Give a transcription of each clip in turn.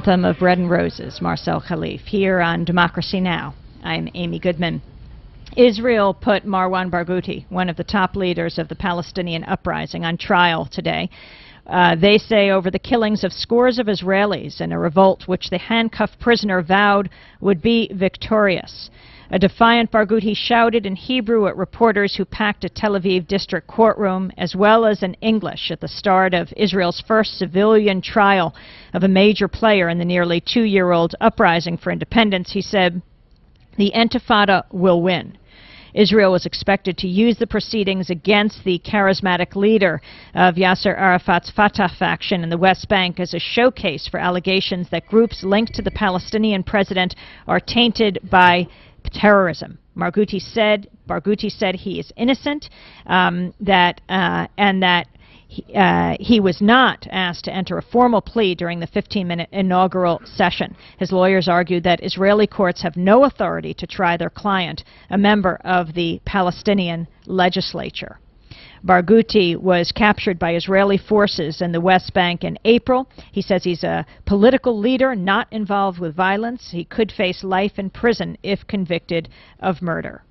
anthem of Bread and Roses, Marcel Khalif, here on Democracy Now! I'm Amy Goodman. Israel put Marwan Barghouti, one of the top leaders of the Palestinian uprising, on trial today. They say over the killings of scores of Israelis in a revolt which the handcuffed prisoner vowed would be victorious. A defiant Barghouti shouted in Hebrew at reporters who packed a Tel Aviv district courtroom, as well as in English at the start of Israel's first civilian trial of a major player in the nearly two-year-old uprising for independence. He said, "The Intifada will win." Israel was expected to use the proceedings against the charismatic leader of Yasser Arafat's Fatah faction in the West Bank as a showcase for allegations that groups linked to the Palestinian president are tainted by terrorism. Barghouti said he is innocent, and that he was not asked to enter a formal plea during the 15-minute inaugural session. His lawyers argued that Israeli courts have no authority to try their client, a member of the Palestinian legislature. Barghouti was captured by Israeli forces in the West Bank in April. He says he's a political leader not involved with violence. He could face life in prison if convicted of murder.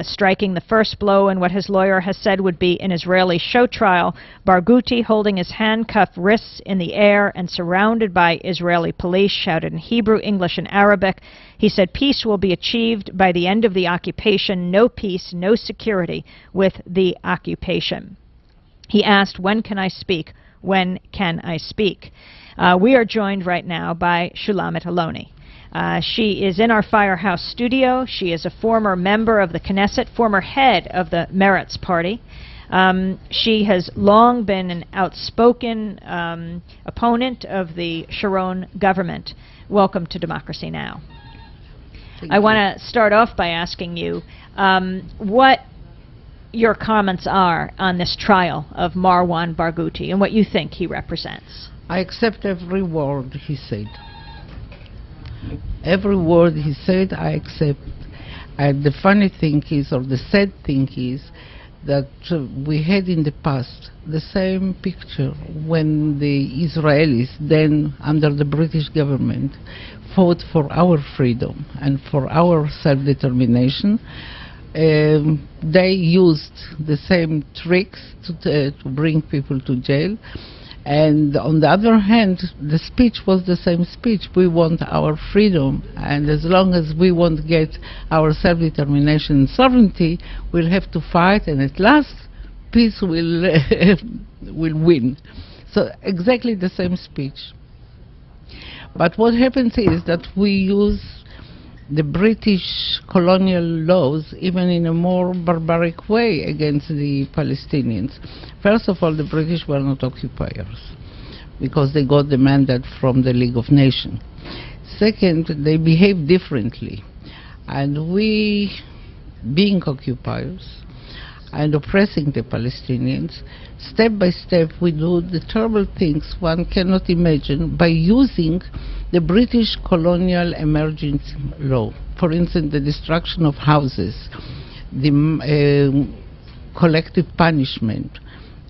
Striking the first blow in what his lawyer has said would be an Israeli show trial, Barghouti, holding his handcuffed wrists in the air and surrounded by Israeli police, shouted in Hebrew, English, and Arabic. He said peace will be achieved by the end of the occupation. No peace, no security with the occupation. He asked, "When can I speak? When can I speak?" We are joined right now by Shulamit Aloni. She is in our Firehouse studio. She is a former member of the Knesset, former head of the Meretz party. She has long been an outspoken opponent of the Sharon government. Welcome to Democracy Now! I want to start off by asking you what your comments are on this trial of Marwan Barghouti and what you think he represents. I accept every word he said. Every word he said, I accept. And the funny thing is, or the sad thing is, that we had in the past the same picture when the Israelis, then under the British government, fought for our freedom and for our self-determination. They used the same tricks to bring people to jail. And on the other hand, the speech was the same speech. We want our freedom, and as long as we won't get our self-determination and sovereignty, we'll have to fight, and at last, peace will win. So exactly the same speech. But what happens is that we use the British colonial laws even in a more barbaric way against the Palestinians. First of all, the British were not occupiers because they got the mandate from the League of Nations. Second, they behave differently. And we, being occupiers and oppressing the Palestinians, step by step we do the terrible things one cannot imagine by using the British colonial emergency law. For instance, the destruction of houses, the collective punishment,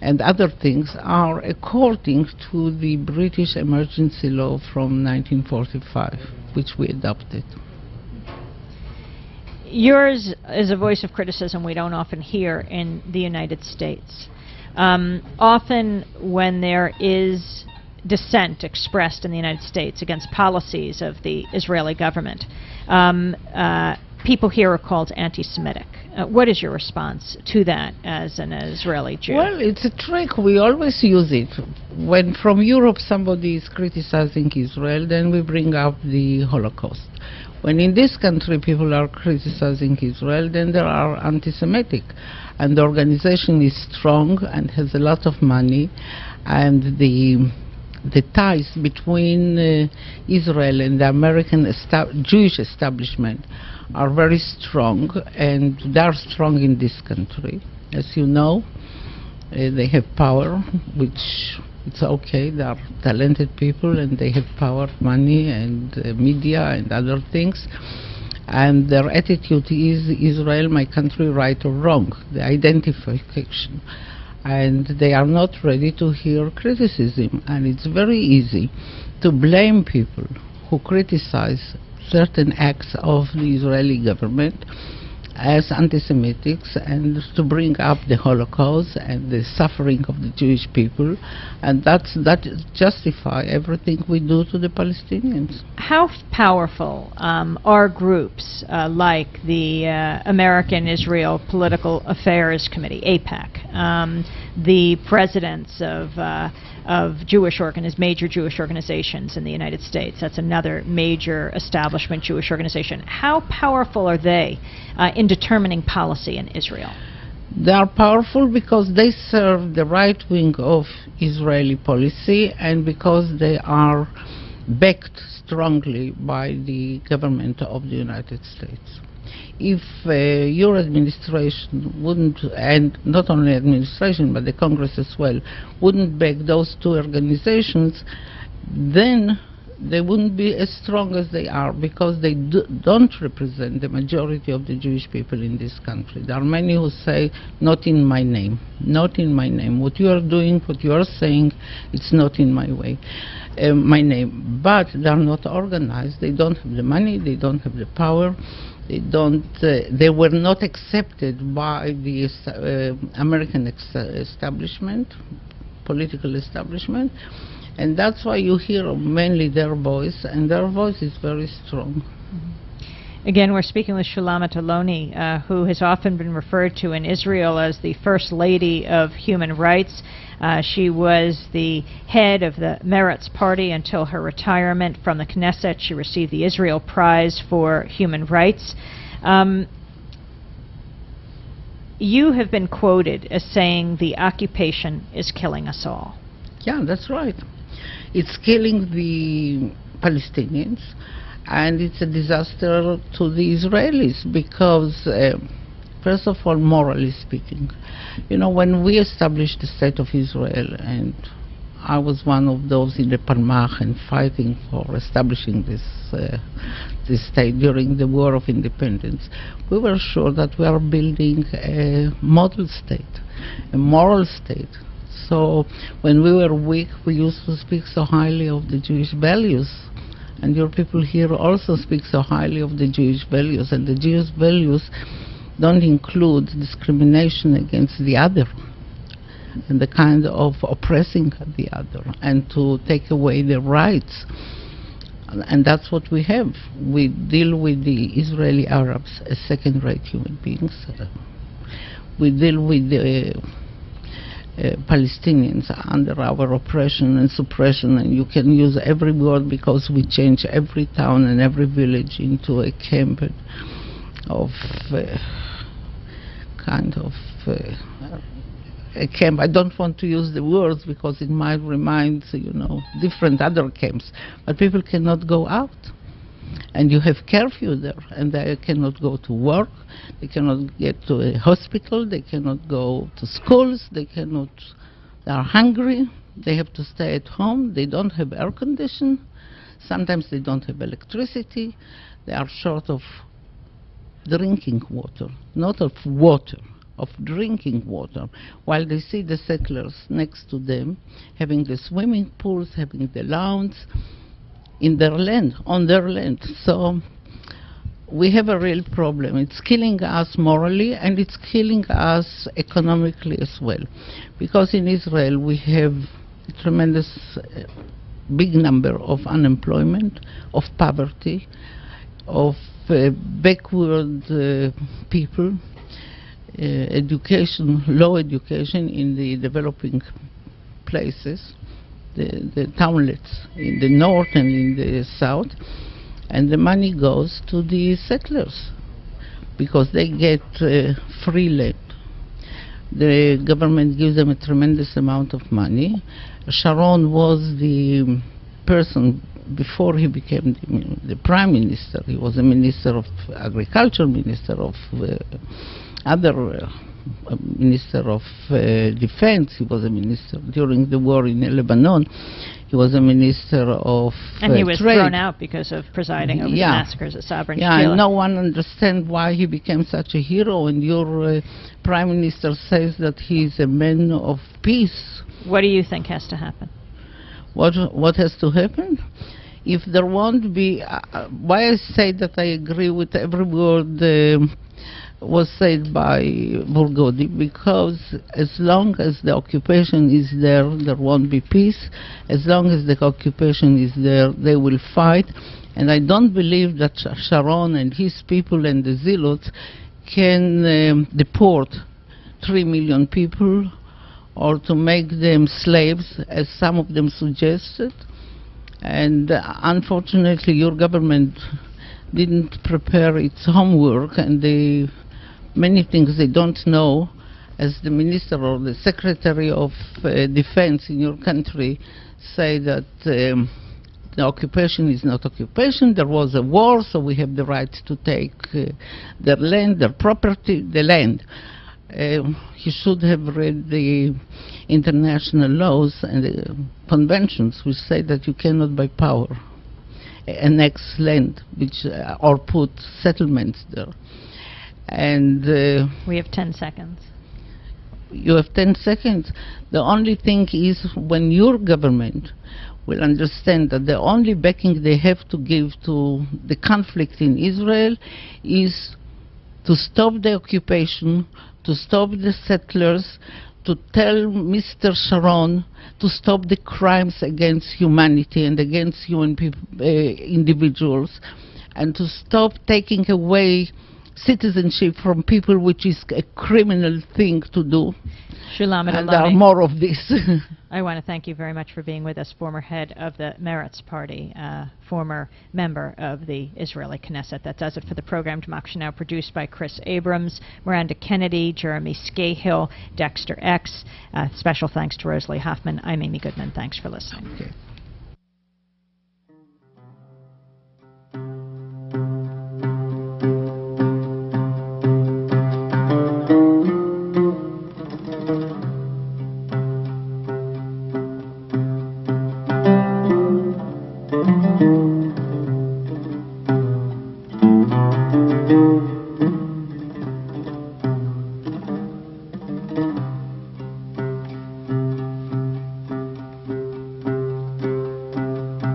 and other things are according to the British emergency law from 1945, which we adopted. Yours is a voice of criticism we don't often hear in the United States. Often when there is dissent expressed in the United States against policies of the Israeli government, people here are called anti-Semitic. What is your response to that as an Israeli Jew? Well, it's a trick. We always use it. When from Europe somebody is criticizing Israel, then we bring up the Holocaust. When in this country people are criticizing Israel, then there are anti-Semitic. And the organization is strong and has a lot of money, and the ties between Israel and the American Jewish establishment are very strong, and they are strong in this country. As you know, they have power, which it's okay. They are talented people, and they have power, money, and media, and other things. And their attitude is Israel, my country, right or wrong, the identification. And they are not ready to hear criticism, and it's very easy to blame people who criticize certain acts of the Israeli government as anti-Semitic, and to bring up the Holocaust and the suffering of the Jewish people, and that justify everything we do to the Palestinians. How powerful are groups like the American Israel Political Affairs Committee, AIPAC, the presidents of major Jewish organizations in the United States? That's another major establishment Jewish organization. How powerful are they in determining policy in Israel? They are powerful because they serve the right wing of Israeli policy, and because they are backed strongly by the government of the United States. If your administration wouldn't, and not only administration but the Congress as well, wouldn't back those two organizations, then they wouldn't be as strong as they are, because they don't represent the majority of the Jewish people in this country. There are many who say, not in my name, not in my name. What you are doing, what you are saying, it's not in my way, my name. But they are not organized. They don't have the money, they don't have the power. They were not accepted by the American establishment, political establishment, and that's why you hear mainly their voice, and their voice is very strong. Again, we're speaking with Shulamit Aloni, who has often been referred to in Israel as the First Lady of Human Rights. She was the head of the Meretz Party until her retirement from the Knesset. She received the Israel Prize for Human Rights. You have been quoted as saying the occupation is killing us all. Yeah, that's right. It's killing the Palestinians, and it's a disaster to the Israelis because, first of all, morally speaking, you know, when we established the State of Israel, and I was one of those in the Palmach and fighting for establishing this state during the War of Independence, we were sure that we are building a model state, a moral state. So when we were weak, we used to speak so highly of the Jewish values. And your people here also speak so highly of the Jewish values. And the Jewish values don't include discrimination against the other, and the kind of oppressing the other, and to take away their rights. And that's what we have. We deal with the Israeli Arabs as second-rate human beings. We deal with the Palestinians under our oppression and suppression, and you can use every word because we change every town and every village into a camp of a camp. I don't want to use the words because it might remind, you know, different other camps, but people cannot go out. And you have curfew there, and they cannot go to work, they cannot get to a hospital, they cannot go to schools, they are hungry, they have to stay at home, they don't have air conditioning, sometimes they don't have electricity, they are short of drinking water, not of water, of drinking water, while they see the settlers next to them having the swimming pools, having the lawns, in their land, on their land. So we have a real problem. It's killing us morally, and it's killing us economically as well. Because in Israel we have a tremendous big number of unemployment, of poverty, of backward people, education, low education in the developing places, the townlets in the north and in the south, and the money goes to the settlers because they get free land. The government gives them a tremendous amount of money. Sharon was the person before he became the prime minister. He was a minister of agriculture, minister of Minister of Defense. He was a minister during the war in Lebanon. He was a minister of and he was trade. Thrown out because of presiding over the massacres at Sabra and Yeah, Shkila. and no one understands why he became such a hero, and your prime minister says that he is a man of peace. What do you think has to happen? What has to happen? If there won't be, why I say that I agree with every word was said by Burgodi, because as long as the occupation is there, there won't be peace. As long as the occupation is there, they will fight. And I don't believe that Sharon and his people and the zealots can deport 3 million people or to make them slaves, as some of them suggested. And unfortunately, your government didn't prepare its homework, and many things they don't know. As the minister or the secretary of defense in your country say that the occupation is not occupation. There was a war, so we have the right to take their land, their property, the land. He should have read the international laws and the conventions which say that you cannot by power annex land or put settlements there. And we have 10 seconds. You have 10 seconds. The only thing is, when your government will understand that the only backing they have to give to the conflict in Israel is to stop the occupation, to stop the settlers, to tell Mr. Sharon to stop the crimes against humanity and against human individuals, and to stop taking away citizenship from people, which is a criminal thing to do. Shulamit Aloni. And there are more of this. I want to thank you very much for being with us, former head of the Meretz Party, former member of the Israeli Knesset. That does it for the program Democracy Now!, produced by Chris Abrams, Miranda Kennedy, Jeremy Scahill, Dexter X. Special thanks to Rosalie Hoffman. I'm Amy Goodman. Thanks for listening. Okay.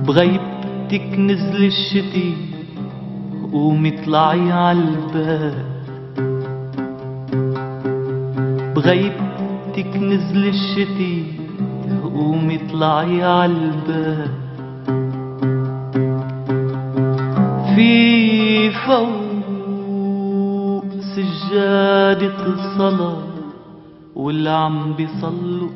بغيبتك نزل الشتي قومي اطلعي عالباب بغيبتك نزل الشتي قومي اطلعي عالباب في فوق سجادة الصلاة واللي عم بيصلوا